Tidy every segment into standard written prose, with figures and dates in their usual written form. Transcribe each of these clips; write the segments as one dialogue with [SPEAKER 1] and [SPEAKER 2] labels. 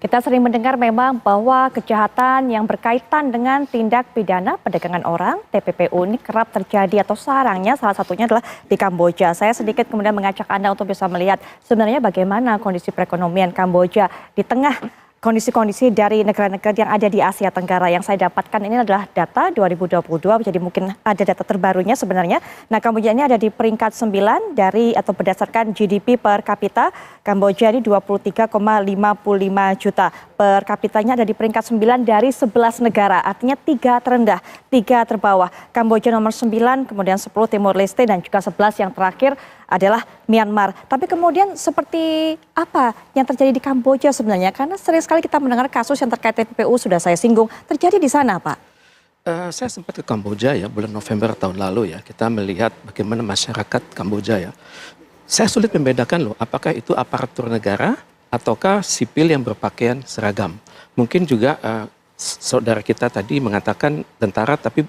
[SPEAKER 1] Kita sering mendengar memang bahwa kejahatan yang berkaitan dengan tindak pidana perdagangan orang, TPPU ini kerap terjadi atau sarangnya salah satunya adalah di Kamboja. Saya sedikit kemudian mengajak Anda untuk bisa melihat sebenarnya bagaimana kondisi perekonomian Kamboja di tengah kondisi-kondisi dari negara-negara yang ada di Asia Tenggara. Yang saya dapatkan ini adalah data 2022, jadi mungkin ada data terbarunya sebenarnya. Nah, Kamboja ini ada di peringkat 9 dari atau berdasarkan GDP per kapita. Kamboja ini 23,55 juta. Per kapitanya ada di peringkat 9 dari 11 negara. Artinya 3 terendah, 3 terbawah. Kamboja nomor 9, kemudian 10 Timur Leste, dan juga 11 yang terakhir adalah Myanmar. Tapi kemudian seperti apa yang terjadi di Kamboja sebenarnya? Karena sering sekali kita mendengar kasus yang terkait TPPU, sudah saya singgung, terjadi di sana, Pak.
[SPEAKER 2] Saya sempat ke Kamboja ya, bulan November tahun lalu ya. Kita melihat bagaimana masyarakat Kamboja ya. Saya sulit membedakan loh, apakah itu aparatur negara ataukah sipil yang berpakaian seragam. Mungkin juga saudara kita tadi mengatakan tentara, tapi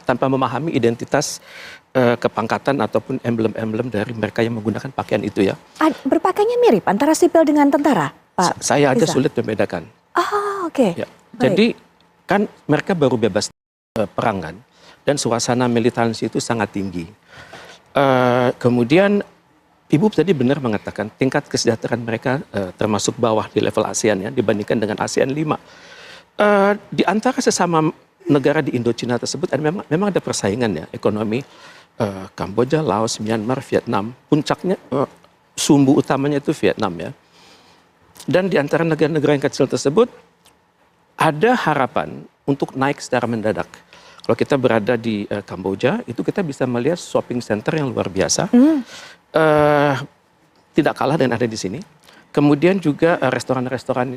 [SPEAKER 2] tanpa memahami identitas kepangkatan ataupun emblem-emblem dari mereka yang menggunakan pakaian itu ya.
[SPEAKER 1] Berpakaiannya mirip antara sipil dengan tentara, Pak?
[SPEAKER 2] Saya aja sulit membedakan.
[SPEAKER 1] Oke.
[SPEAKER 2] Ya. Jadi kan mereka baru bebas perang kan, dan suasana militansi itu sangat tinggi. Kemudian Ibu tadi benar mengatakan tingkat kesejahteraan mereka termasuk bawah di level ASEAN ya, dibandingkan dengan ASEAN 5. Di antara sesama negara di Indochina tersebut memang ada persaingan ya ekonomi. Kamboja, Laos, Myanmar, Vietnam, puncaknya sumbu utamanya itu Vietnam ya. Dan di antara negara-negara yang kecil tersebut ada harapan untuk naik secara mendadak. Kalau kita berada di Kamboja, itu kita bisa melihat shopping center yang luar biasa. Tidak kalah dengan ada di sini. Kemudian juga restoran-restoran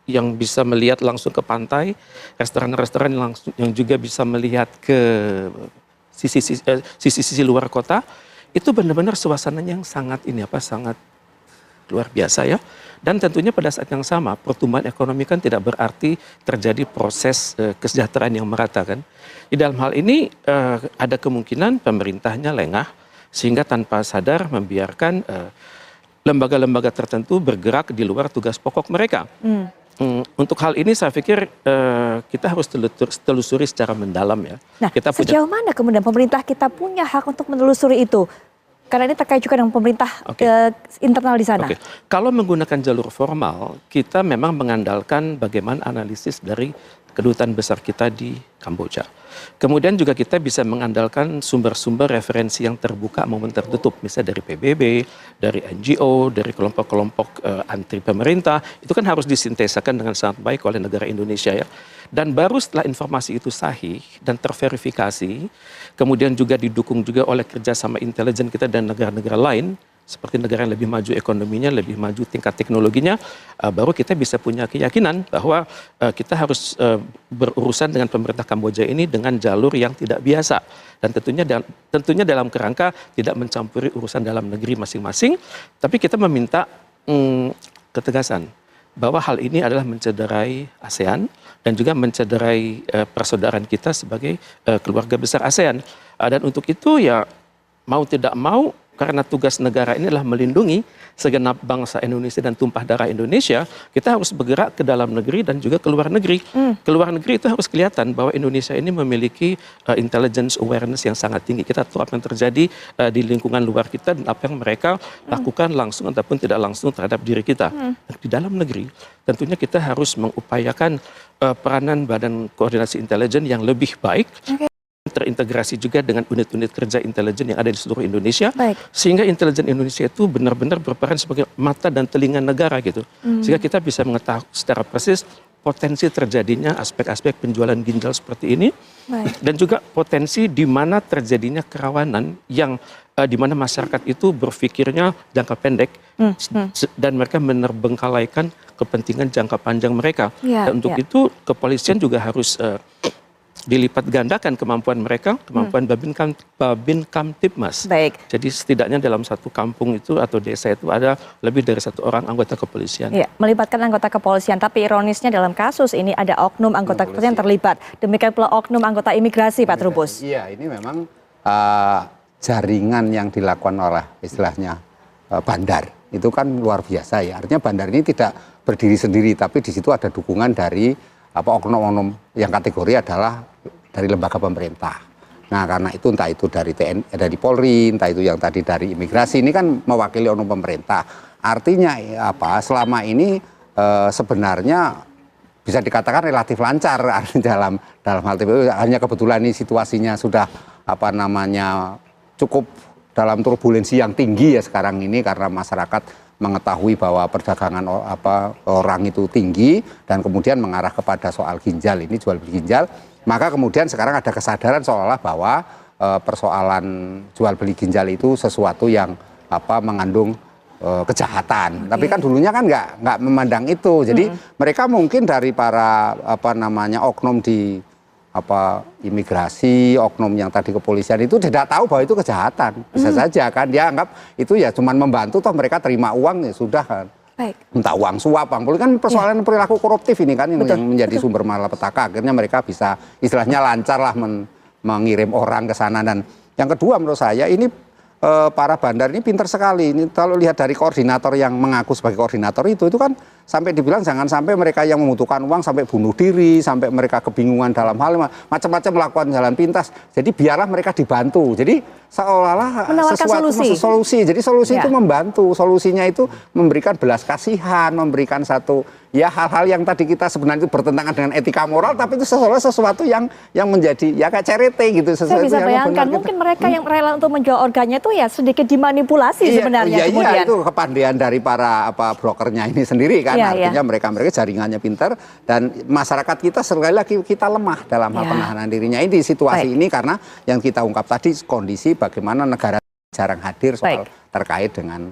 [SPEAKER 2] yang bisa melihat langsung ke pantai, restoran-restoran yang juga bisa melihat ke sisi luar kota, itu benar-benar suasananya yang sangat sangat luar biasa ya. Dan tentunya pada saat yang sama pertumbuhan ekonomi kan tidak berarti terjadi proses kesejahteraan yang merata kan. Di dalam hal ini ada kemungkinan pemerintahnya lengah sehingga tanpa sadar membiarkan lembaga-lembaga tertentu bergerak di luar tugas pokok mereka. Untuk hal ini saya pikir kita harus telusuri secara mendalam ya.
[SPEAKER 1] Nah, sejauh mana kemudian pemerintah kita punya hak untuk menelusuri itu? Karena ini terkait juga dengan pemerintah internal di sana.
[SPEAKER 2] Kalau menggunakan jalur formal, kita memang mengandalkan bagaimana analisis dari kedutaan besar kita di Kamboja. Kemudian juga kita bisa mengandalkan sumber-sumber referensi yang terbuka maupun tertutup, misalnya dari PBB, dari NGO, dari kelompok-kelompok anti pemerintah. Itu kan harus disintesakan dengan sangat baik oleh negara Indonesia ya. Dan baru setelah informasi itu sahih dan terverifikasi, kemudian juga didukung juga oleh kerjasama intelijen kita dan negara-negara lain, seperti negara yang lebih maju ekonominya, lebih maju tingkat teknologinya, baru kita bisa punya keyakinan bahwa kita harus berurusan dengan pemerintah Kamboja ini dengan jalur yang tidak biasa. Dan tentunya dalam kerangka tidak mencampuri urusan dalam negeri masing-masing, tapi kita meminta ketegasan bahwa hal ini adalah mencederai ASEAN dan juga mencederai persaudaraan kita sebagai keluarga besar ASEAN. Dan untuk itu ya mau tidak mau, karena tugas negara ini adalah melindungi segenap bangsa Indonesia dan tumpah darah Indonesia, kita harus bergerak ke dalam negeri dan juga ke luar negeri. Ke luar negeri itu harus kelihatan bahwa Indonesia ini memiliki intelligence awareness yang sangat tinggi. Kita tahu apa yang terjadi di lingkungan luar kita dan apa yang mereka lakukan langsung ataupun tidak langsung terhadap diri kita. Di dalam negeri tentunya kita harus mengupayakan peranan Badan Koordinasi Intelijen yang lebih baik. Terintegrasi juga dengan unit-unit kerja intelijen yang ada di seluruh Indonesia, sehingga intelijen Indonesia itu benar-benar berperan sebagai mata dan telinga negara gitu, sehingga kita bisa mengetahui secara persis potensi terjadinya aspek-aspek penjualan ginjal seperti ini, dan juga potensi di mana terjadinya kerawanan yang di mana masyarakat itu berpikirnya jangka pendek dan mereka menerbengkalaikan kepentingan jangka panjang mereka. Dan untuk itu kepolisian juga harus dilipat gandakan kemampuan mereka, kemampuan Babin Kamtibmas. Jadi setidaknya dalam satu kampung itu atau desa itu ada lebih dari 1 orang anggota kepolisian.
[SPEAKER 1] Iya, melibatkan anggota kepolisian. Tapi ironisnya dalam kasus ini ada oknum anggota kepolisian yang terlibat. Demikian pula oknum anggota imigrasi, Pak Trubus.
[SPEAKER 3] Iya, ini memang jaringan yang dilakukan oleh istilahnya bandar. itu kan luar biasa ya. Artinya bandar ini tidak berdiri sendiri, tapi di situ ada dukungan dari oknum-oknum yang kategori adalah dari lembaga pemerintah. Nah, karena itu entah itu dari TNI, dari Polri, entah itu yang tadi dari imigrasi, ini kan mewakili oknum pemerintah. Artinya selama ini sebenarnya bisa dikatakan relatif lancar dalam hal TPU. Hanya kebetulan ini situasinya sudah cukup dalam turbulensi yang tinggi ya sekarang ini, karena masyarakat mengetahui bahwa perdagangan orang itu tinggi dan kemudian mengarah kepada soal ginjal ini, jual beli ginjal. Maka kemudian sekarang ada kesadaran seolah bahwa persoalan jual beli ginjal itu sesuatu yang mengandung kejahatan. Tapi kan dulunya kan nggak memandang itu. Jadi mereka mungkin dari para oknum di imigrasi, oknum yang tadi kepolisian itu tidak tahu bahwa itu kejahatan. Bisa saja kan dia anggap itu ya cuman membantu, toh mereka terima uang ya sudah kan.
[SPEAKER 1] Baik.
[SPEAKER 3] Entah uang suap, uang politik kan persoalan perilaku koruptif ini kan yang menjadi sumber malapetaka. Akhirnya mereka bisa istilahnya lancar lah mengirim orang ke sana. Dan yang kedua menurut saya ini para bandar ini pintar sekali. Ini kalau lihat dari koordinator yang mengaku sebagai koordinator itu kan sampai dibilang jangan sampai mereka yang membutuhkan uang sampai bunuh diri, sampai mereka kebingungan dalam hal macam-macam melakukan jalan pintas. Jadi biarlah mereka dibantu. Jadi seolah-olah sesuatu solusi. Jadi solusi itu membantu. Solusinya itu memberikan belas kasihan, memberikan satu ya hal-hal yang tadi kita sebenarnya itu bertentangan dengan etika moral, tapi itu sesuatu yang menjadi ya kayak charity gitu.
[SPEAKER 1] Saya bisa bayangkan mungkin mereka yang rela untuk menjual organnya itu ya sedikit dimanipulasi sebenarnya.
[SPEAKER 3] Iya, itu kepandian dari para brokernya ini sendiri kan. Artinya mereka jaringannya pintar, dan masyarakat kita sekali lagi kita lemah dalam hal penahanan dirinya ini di situasi ini, karena yang kita ungkap tadi kondisi bagaimana negara jarang hadir soal terkait dengan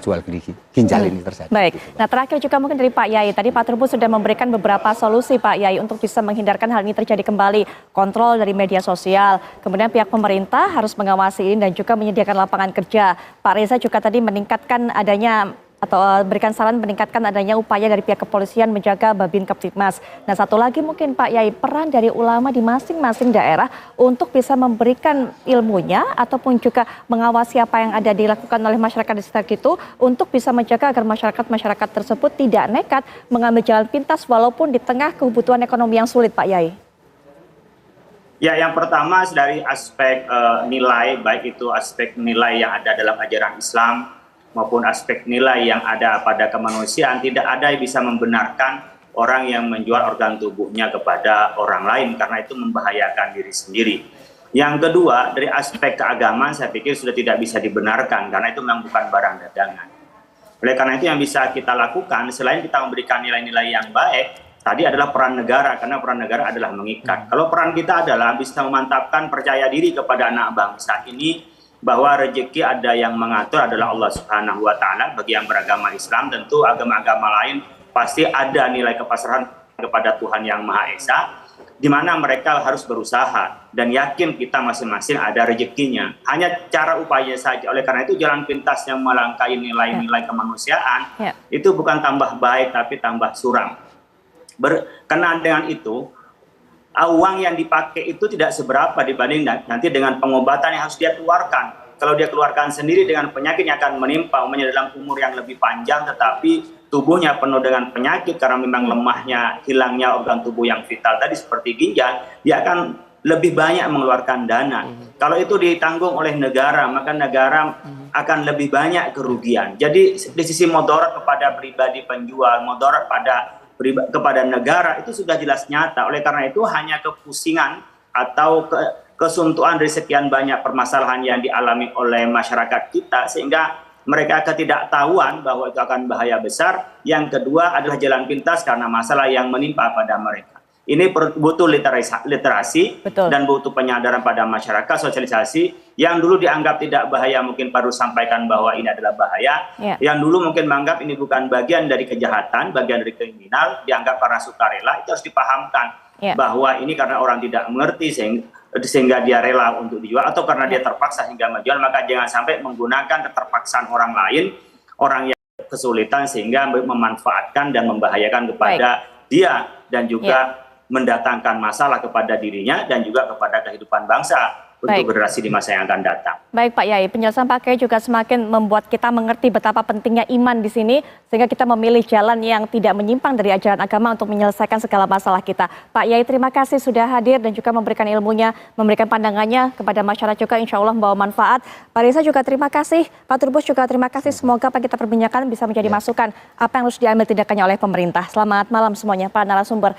[SPEAKER 3] jual beli ginjal ini terjadi.
[SPEAKER 1] Baik. Nah, terakhir juga mungkin dari Pak Yai. Tadi Pak Trubus sudah memberikan beberapa solusi Pak Yai untuk bisa menghindarkan hal ini terjadi kembali. Kontrol dari media sosial. Kemudian pihak pemerintah harus mengawasi ini dan juga menyediakan lapangan kerja. Pak Reza juga tadi meningkatkan adanya atau berikan saran meningkatkan adanya upaya dari pihak kepolisian menjaga Babin Kaptipmas. Nah, satu lagi mungkin Pak Yai, peran dari ulama di masing-masing daerah untuk bisa memberikan ilmunya ataupun juga mengawasi apa yang ada dilakukan oleh masyarakat di sekitar itu untuk bisa menjaga agar masyarakat tersebut tidak nekat mengambil jalan pintas walaupun di tengah kebutuhan ekonomi yang sulit, Pak Yai.
[SPEAKER 4] Ya, yang pertama dari aspek nilai, baik itu aspek nilai yang ada dalam ajaran Islam maupun aspek nilai yang ada pada kemanusiaan, tidak ada yang bisa membenarkan orang yang menjual organ tubuhnya kepada orang lain, karena itu membahayakan diri sendiri. Yang kedua, dari aspek keagamaan saya pikir sudah tidak bisa dibenarkan, karena itu memang bukan barang dagangan. Oleh karena itu yang bisa kita lakukan, selain kita memberikan nilai-nilai yang baik, tadi adalah peran negara, karena peran negara adalah mengikat. Kalau peran kita adalah bisa memantapkan percaya diri kepada anak bangsa ini, bahwa rezeki ada yang mengatur adalah Allah Subhanahu wa Ta'ala. Bagi yang beragama Islam, tentu agama-agama lain pasti ada nilai kepasrahan kepada Tuhan Yang Maha Esa, di mana mereka harus berusaha dan yakin kita masing-masing ada rezekinya. Hanya cara upaya saja. Oleh karena itu jalan pintas yang melangkahi nilai-nilai kemanusiaan itu bukan tambah baik tapi tambah suram. Berkenaan dengan itu, uang yang dipakai itu tidak seberapa dibanding nanti dengan pengobatan yang harus dia keluarkan. Kalau dia keluarkan sendiri dengan penyakit yang akan menimpa, umumnya dalam umur yang lebih panjang, tetapi tubuhnya penuh dengan penyakit karena memang lemahnya, hilangnya organ tubuh yang vital tadi seperti ginjal, dia akan lebih banyak mengeluarkan dana. Kalau itu ditanggung oleh negara, maka negara akan lebih banyak kerugian. Jadi di sisi mudarat kepada pribadi penjual, mudarat kepada negara itu sudah jelas nyata. Oleh karena itu hanya kepusingan atau kesuntuan dari sekian banyak permasalahan yang dialami oleh masyarakat kita sehingga mereka ketidaktahuan bahwa itu akan bahaya besar. Yang kedua adalah jalan pintas karena masalah yang menimpa pada mereka. Ini butuh literasi dan butuh penyadaran pada masyarakat, sosialisasi. Yang dulu dianggap tidak bahaya mungkin baru sampaikan bahwa ini adalah bahaya. Yang dulu mungkin menganggap ini bukan bagian dari kejahatan, bagian dari kriminal, dianggap karena sukarela. Itu harus dipahamkan bahwa ini karena orang tidak mengerti sehingga dia rela untuk dijual, atau karena dia terpaksa hingga menjual. Maka jangan sampai menggunakan keterpaksaan orang lain, orang yang kesulitan sehingga memanfaatkan dan membahayakan kepada dia dan juga mendatangkan masalah kepada dirinya dan juga kepada kehidupan bangsa.
[SPEAKER 1] Baik.
[SPEAKER 4] untuk generasi di masa yang akan datang.
[SPEAKER 1] Baik Pak Yai, penjelasan Pak Kiai juga semakin membuat kita mengerti betapa pentingnya iman di sini, sehingga kita memilih jalan yang tidak menyimpang dari ajaran agama untuk menyelesaikan segala masalah kita. Pak Yai, terima kasih sudah hadir dan juga memberikan ilmunya, memberikan pandangannya kepada masyarakat juga, insya Allah membawa manfaat. Pak Reza juga terima kasih, Pak Turbus juga terima kasih. Semoga apa yang kita perbincangkan bisa menjadi masukan apa yang harus diambil tindakannya oleh pemerintah. Selamat malam semuanya, Pak narasumber.